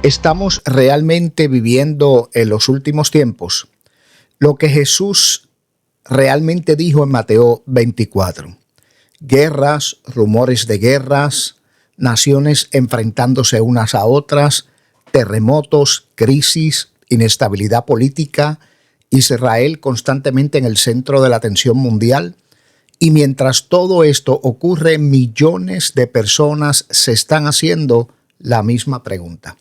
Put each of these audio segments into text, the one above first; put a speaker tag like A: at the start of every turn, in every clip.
A: ¿Estamos realmente viviendo en los últimos tiempos? Lo que Jesús realmente dijo en Mateo 24. Guerras, rumores de guerras, naciones enfrentándose unas a otras, terremotos, crisis, inestabilidad política, Israel constantemente en el centro de la atención mundial. Y mientras todo esto ocurre, millones de personas se están haciendo la misma pregunta.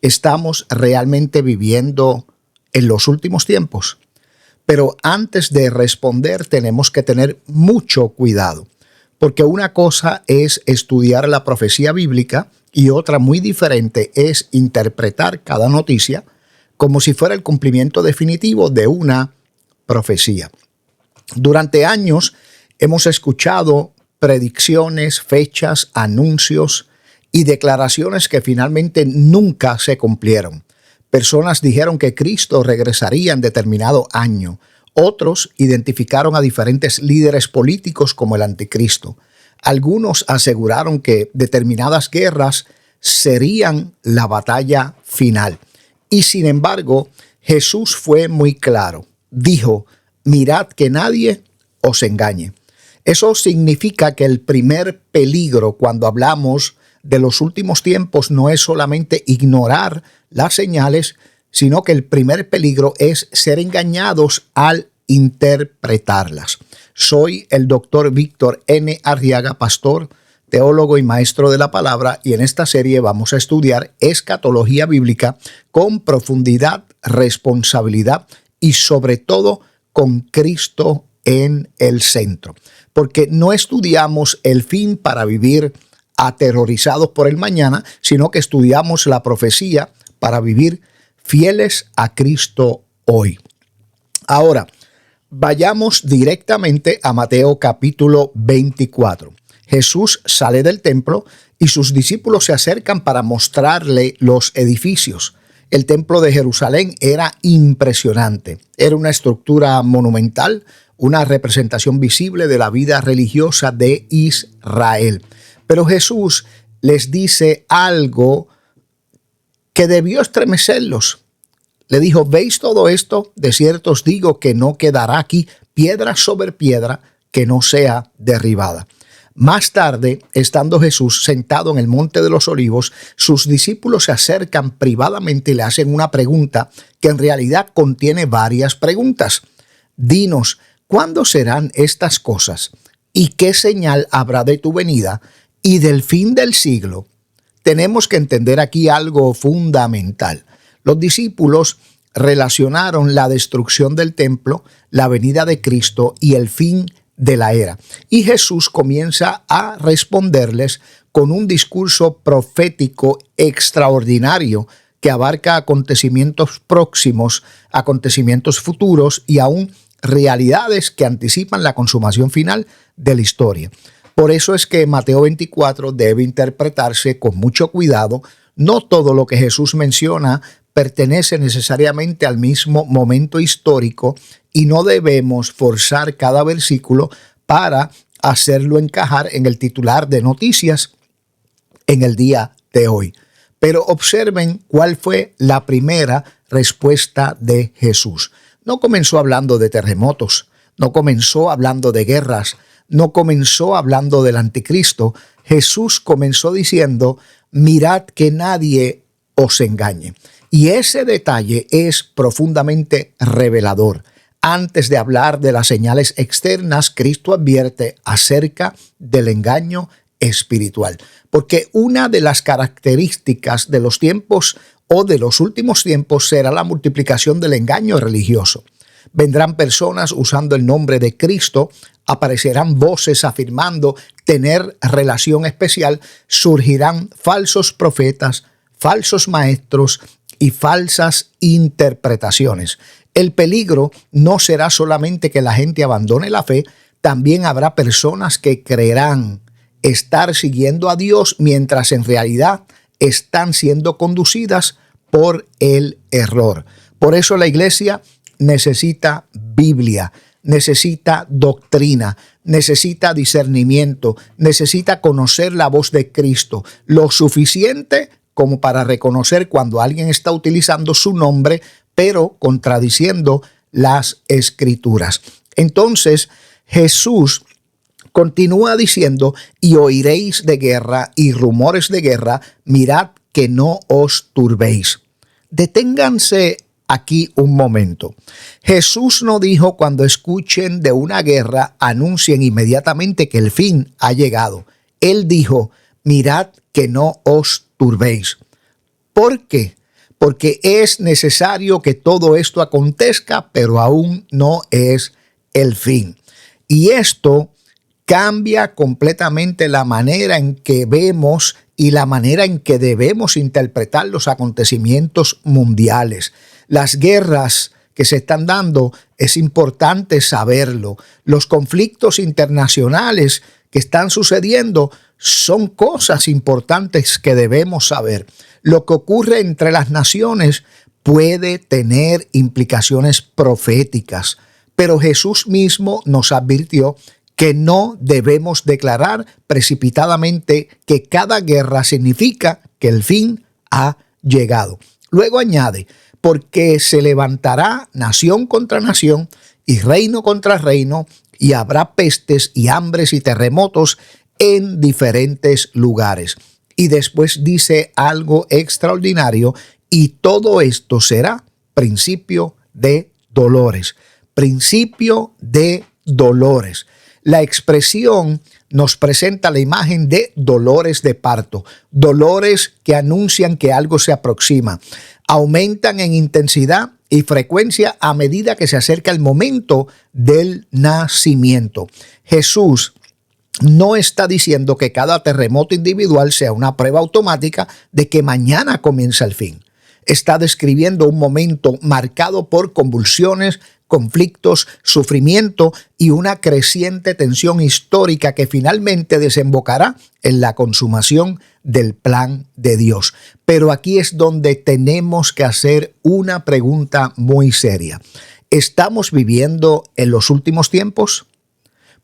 A: ¿Estamos realmente viviendo en los últimos tiempos? Pero antes de responder tenemos que tener mucho cuidado, porque una cosa es estudiar la profecía bíblica y otra muy diferente es interpretar cada noticia como si fuera el cumplimiento definitivo de una profecía. Durante años hemos escuchado predicciones, fechas, anuncios y declaraciones que finalmente nunca se cumplieron. Personas dijeron que Cristo regresaría en determinado año. Otros identificaron a diferentes líderes políticos como el anticristo. Algunos aseguraron que determinadas guerras serían la batalla final. Y sin embargo, Jesús fue muy claro. Dijo, mirad que nadie os engañe. Eso significa que el primer peligro cuando hablamos de los últimos tiempos no es solamente ignorar las señales, sino que el primer peligro es ser engañados al interpretarlas. Soy el doctor Víctor N. Arriaga, pastor, teólogo y maestro de la palabra, y en esta serie vamos a estudiar escatología bíblica con profundidad, responsabilidad y sobre todo con Cristo en el centro. Porque no estudiamos el fin para vivir aterrorizados por el mañana, sino que estudiamos la profecía para vivir fieles a Cristo hoy. Ahora, vayamos directamente a Mateo capítulo 24. Jesús sale del templo y sus discípulos se acercan para mostrarle los edificios. El templo de Jerusalén era impresionante. Era una estructura monumental, una representación visible de la vida religiosa de Israel. Pero Jesús les dice algo que debió estremecerlos. Le dijo, ¿veis todo esto? De cierto os digo que no quedará aquí piedra sobre piedra que no sea derribada. Más tarde, estando Jesús sentado en el Monte de los Olivos, sus discípulos se acercan privadamente y le hacen una pregunta que en realidad contiene varias preguntas. Dinos, ¿cuándo serán estas cosas? ¿Y qué señal habrá de tu venida y del fin del siglo? Tenemos que entender aquí algo fundamental. Los discípulos relacionaron la destrucción del templo, la venida de Cristo y el fin de la era. Y Jesús comienza a responderles con un discurso profético extraordinario que abarca acontecimientos próximos, acontecimientos futuros y aún realidades que anticipan la consumación final de la historia. Por eso es que Mateo 24 debe interpretarse con mucho cuidado. No todo lo que Jesús menciona pertenece necesariamente al mismo momento histórico y no debemos forzar cada versículo para hacerlo encajar en el titular de noticias en el día de hoy. Pero observen cuál fue la primera respuesta de Jesús. No comenzó hablando de terremotos, no comenzó hablando de guerras, no comenzó hablando del anticristo. Jesús comenzó diciendo, mirad que nadie os engañe. Y ese detalle es profundamente revelador. Antes de hablar de las señales externas, Cristo advierte acerca del engaño espiritual. Porque una de las características de los tiempos o de los últimos tiempos será la multiplicación del engaño religioso. Vendrán personas usando el nombre de Cristo, aparecerán voces afirmando tener relación especial, surgirán falsos profetas, falsos maestros y falsas interpretaciones. El peligro no será solamente que la gente abandone la fe, también habrá personas que creerán estar siguiendo a Dios mientras en realidad están siendo conducidas por el error. Por eso la iglesia necesita Biblia, necesita doctrina, necesita discernimiento, necesita conocer la voz de Cristo, lo suficiente como para reconocer cuando alguien está utilizando su nombre, pero contradiciendo las escrituras. Entonces, Jesús continúa diciendo, y oiréis de guerra y rumores de guerra, mirad que no os turbéis. Deténganse aquí un momento. Jesús no dijo cuando escuchen de una guerra, anuncien inmediatamente que el fin ha llegado. Él dijo, mirad que no os turbéis. ¿Por qué? Porque es necesario que todo esto acontezca, pero aún no es el fin. Y esto cambia completamente la manera en que vemos y la manera en que debemos interpretar los acontecimientos mundiales. Las guerras que se están dando, es importante saberlo. Los conflictos internacionales que están sucediendo son cosas importantes que debemos saber. Lo que ocurre entre las naciones puede tener implicaciones proféticas, pero Jesús mismo nos advirtió que no debemos declarar precipitadamente que cada guerra significa que el fin ha llegado. Luego añade, porque se levantará nación contra nación y reino contra reino, y habrá pestes y hambres y terremotos en diferentes lugares. Y después dice algo extraordinario, y todo esto será principio de dolores. Principio de dolores. La expresión nos presenta la imagen de dolores de parto, dolores que anuncian que algo se aproxima. Aumentan en intensidad y frecuencia a medida que se acerca el momento del nacimiento. Jesús no está diciendo que cada terremoto individual sea una prueba automática de que mañana comienza el fin. Está describiendo un momento marcado por convulsiones, conflictos, sufrimiento y una creciente tensión histórica que finalmente desembocará en la consumación del plan de Dios. Pero aquí es donde tenemos que hacer una pregunta muy seria. ¿Estamos viviendo en los últimos tiempos?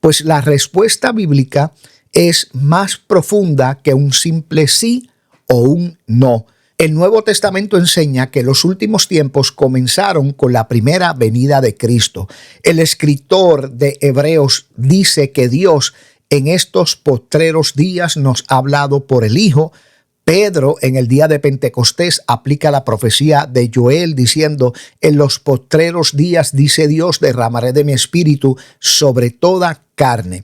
A: Pues la respuesta bíblica es más profunda que un simple sí o un no. El Nuevo Testamento enseña que los últimos tiempos comenzaron con la primera venida de Cristo. El escritor de Hebreos dice que Dios en estos postreros días nos ha hablado por el Hijo. Pedro en el día de Pentecostés aplica la profecía de Joel diciendo, en los postreros días, dice Dios, derramaré de mi espíritu sobre toda carne.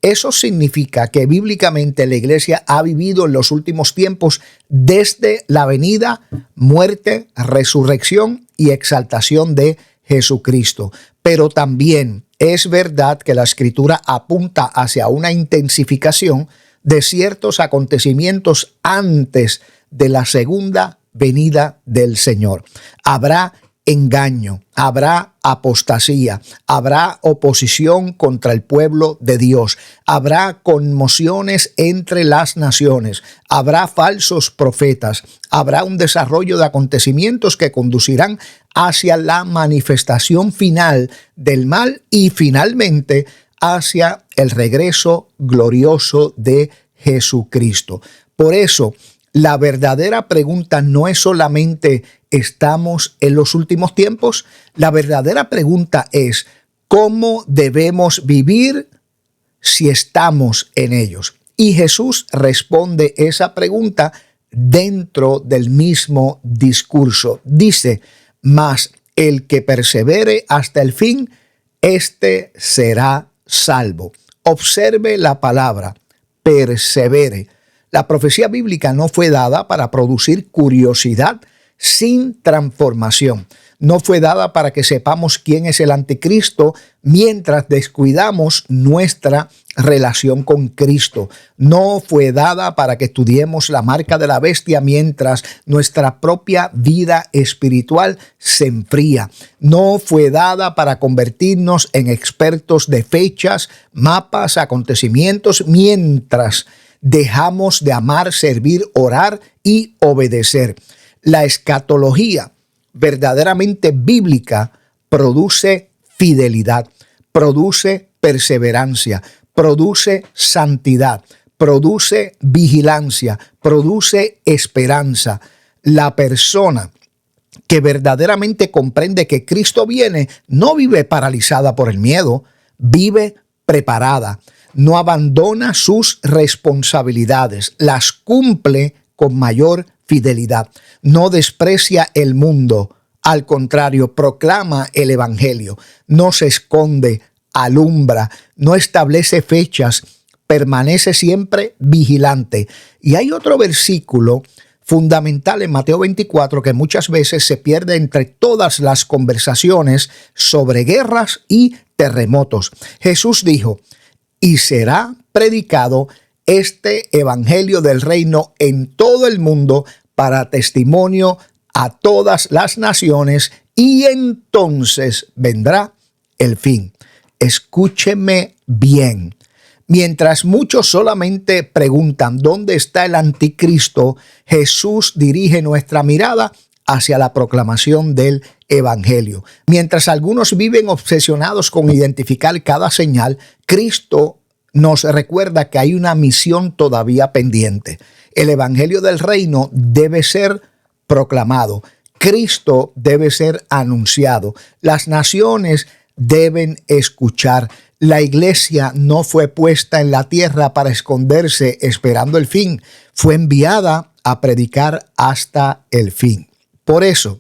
A: Eso significa que bíblicamente la iglesia ha vivido en los últimos tiempos desde la venida, muerte, resurrección y exaltación de Jesucristo. Pero también es verdad que la Escritura apunta hacia una intensificación de ciertos acontecimientos antes de la segunda venida del Señor. Habrá engaño, habrá apostasía, habrá oposición contra el pueblo de Dios, habrá conmociones entre las naciones, habrá falsos profetas, habrá un desarrollo de acontecimientos que conducirán hacia la manifestación final del mal y finalmente hacia el regreso glorioso de Jesucristo. Por eso, la verdadera pregunta no es solamente ¿estamos en los últimos tiempos? La verdadera pregunta es ¿cómo debemos vivir si estamos en ellos? Y Jesús responde esa pregunta dentro del mismo discurso. Dice, mas el que persevere hasta el fin, éste será salvo. Observe la palabra persevere. La profecía bíblica no fue dada para producir curiosidad sin transformación. No fue dada para que sepamos quién es el anticristo mientras descuidamos nuestra relación con Cristo. No fue dada para que estudiemos la marca de la bestia mientras nuestra propia vida espiritual se enfría. No fue dada para convertirnos en expertos de fechas, mapas, acontecimientos mientras dejamos de amar, servir, orar y obedecer. La escatología verdaderamente bíblica produce fidelidad, produce perseverancia, produce santidad, produce vigilancia, produce esperanza. La persona que verdaderamente comprende que Cristo viene no vive paralizada por el miedo, vive preparada, no abandona sus responsabilidades, las cumple con mayor fidelidad, no desprecia el mundo, al contrario, proclama el evangelio, no se esconde, alumbra, no establece fechas, permanece siempre vigilante. Y hay otro versículo fundamental en Mateo 24 que muchas veces se pierde entre todas las conversaciones sobre guerras y terremotos. Jesús dijo: y será predicado este evangelio del reino en todo el mundo para testimonio a todas las naciones, y entonces vendrá el fin. Escúcheme bien. Mientras muchos solamente preguntan dónde está el anticristo, Jesús dirige nuestra mirada hacia la proclamación del evangelio. Mientras algunos viven obsesionados con identificar cada señal, Cristo nos recuerda que hay una misión todavía pendiente. El evangelio del reino debe ser proclamado. Cristo debe ser anunciado. Las naciones deben escuchar. La iglesia no fue puesta en la tierra para esconderse esperando el fin. Fue enviada a predicar hasta el fin. Por eso,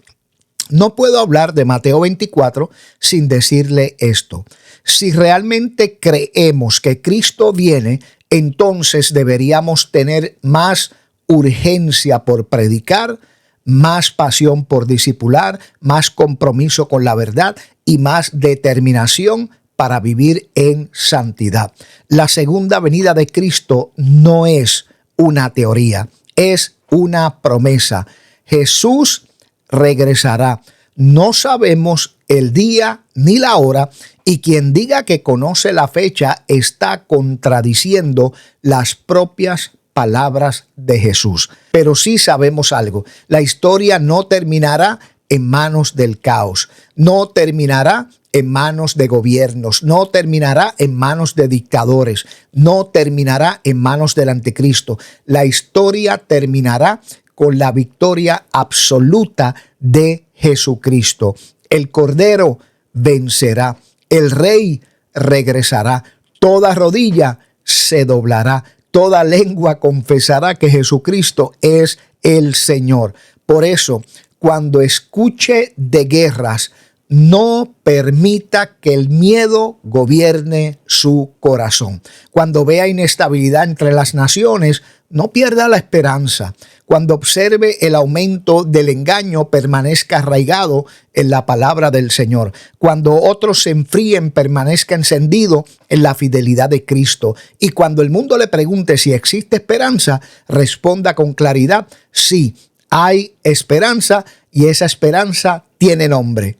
A: no puedo hablar de Mateo 24 sin decirle esto. Si realmente creemos que Cristo viene, entonces deberíamos tener más urgencia por predicar, más pasión por discipular, más compromiso con la verdad y más determinación para vivir en santidad. La segunda venida de Cristo no es una teoría, es una promesa. Jesús regresará. No sabemos el día ni la hora, y quien diga que conoce la fecha está contradiciendo las propias palabras de Jesús. Pero sí sabemos algo: la historia no terminará en manos del caos, no terminará en manos de gobiernos, no terminará en manos de dictadores, no terminará en manos del anticristo. La historia terminará con la victoria absoluta de Jesucristo. El Cordero vencerá, el Rey regresará, toda rodilla se doblará, toda lengua confesará que Jesucristo es el Señor. Por eso, cuando escuche de guerras, no permita que el miedo gobierne su corazón. Cuando vea inestabilidad entre las naciones, no pierda la esperanza. Cuando observe el aumento del engaño, permanezca arraigado en la palabra del Señor. Cuando otros se enfríen, permanezca encendido en la fidelidad de Cristo. Y cuando el mundo le pregunte si existe esperanza, responda con claridad: sí, hay esperanza, y esa esperanza tiene nombre: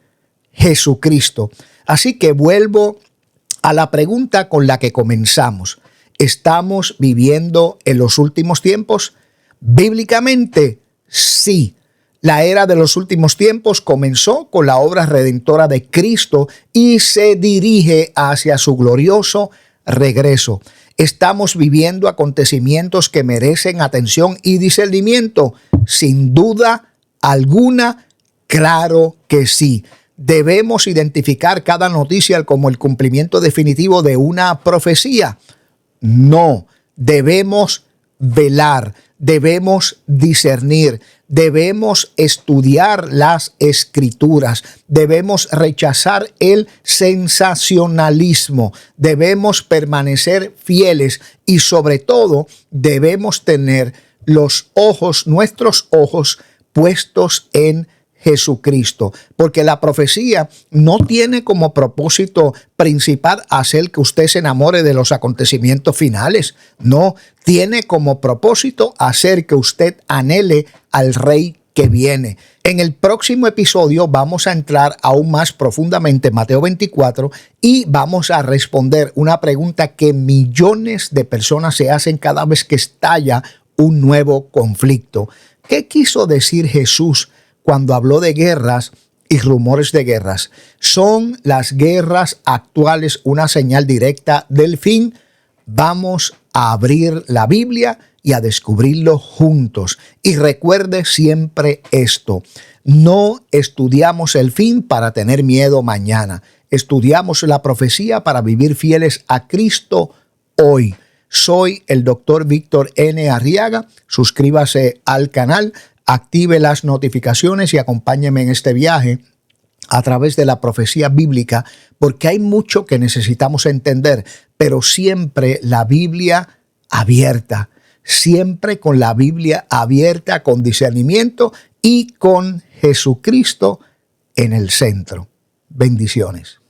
A: Jesucristo. Así que vuelvo a la pregunta con la que comenzamos. ¿Estamos viviendo en los últimos tiempos? Bíblicamente, sí. La era de los últimos tiempos comenzó con la obra redentora de Cristo y se dirige hacia su glorioso regreso. ¿Estamos viviendo acontecimientos que merecen atención y discernimiento? Sin duda alguna, claro que sí. ¿Debemos identificar cada noticia como el cumplimiento definitivo de una profecía? No, debemos velar, debemos discernir, debemos estudiar las Escrituras, debemos rechazar el sensacionalismo, debemos permanecer fieles y sobre todo debemos tener nuestros ojos puestos en Jesucristo, porque la profecía no tiene como propósito principal hacer que usted se enamore de los acontecimientos finales, no, tiene como propósito hacer que usted anhele al Rey que viene. En el próximo episodio vamos a entrar aún más profundamente en Mateo 24 y vamos a responder una pregunta que millones de personas se hacen cada vez que estalla un nuevo conflicto. ¿Qué quiso decir Jesús cuando habló de guerras y rumores de guerras? ¿Son las guerras actuales una señal directa del fin? Vamos a abrir la Biblia y a descubrirlo juntos. Y recuerde siempre esto: no estudiamos el fin para tener miedo mañana. Estudiamos la profecía para vivir fieles a Cristo hoy. Soy el Dr. Víctor N. Arriaga. Suscríbase al canal, active las notificaciones y acompáñeme en este viaje a través de la profecía bíblica, porque hay mucho que necesitamos entender, pero siempre la Biblia abierta, siempre con la Biblia abierta, con discernimiento y con Jesucristo en el centro. Bendiciones.